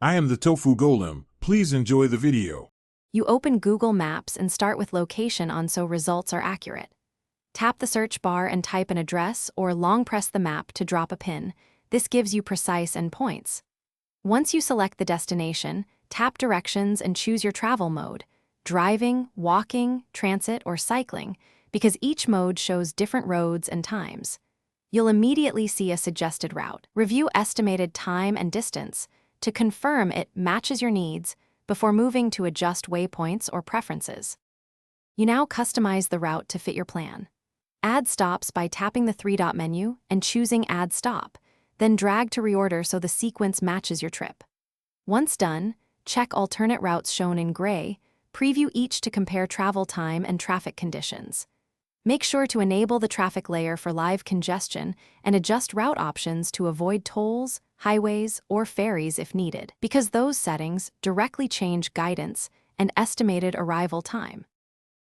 I am the Tofu Golem. Please enjoy the video. You open Google Maps and start with location on so results are accurate. Tap the search bar and type an address or long press the map to drop a pin. This gives you precise endpoints. Once you select the destination, tap directions and choose your travel mode, driving, walking, transit, or cycling, because each mode shows different roads and times. You'll immediately see a suggested route. Review estimated time and distance to confirm it matches your needs before moving to adjust waypoints or preferences. You now customize the route to fit your plan. Add stops by tapping the three-dot menu and choosing Add Stop, then drag to reorder so the sequence matches your trip. Once done, check alternate routes shown in gray, preview each to compare travel time and traffic conditions. Make sure to enable the traffic layer for live congestion and adjust route options to avoid tolls, highways, or ferries if needed, because those settings directly change guidance and estimated arrival time.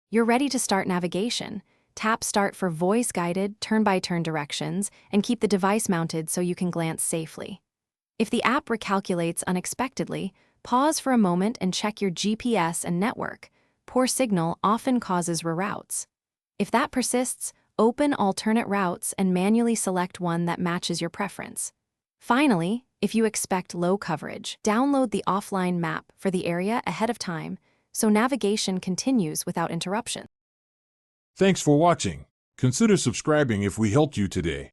You're ready to start navigation. Tap Start for voice-guided, turn-by-turn directions and keep the device mounted so you can glance safely. If the app recalculates unexpectedly, pause for a moment and check your GPS and network. Poor signal often causes reroutes. If that persists, open alternate routes and manually select one that matches your preference. Finally, if you expect low coverage, download the offline map for the area ahead of time so navigation continues without interruption. Thanks for watching. Consider subscribing if we helped you today.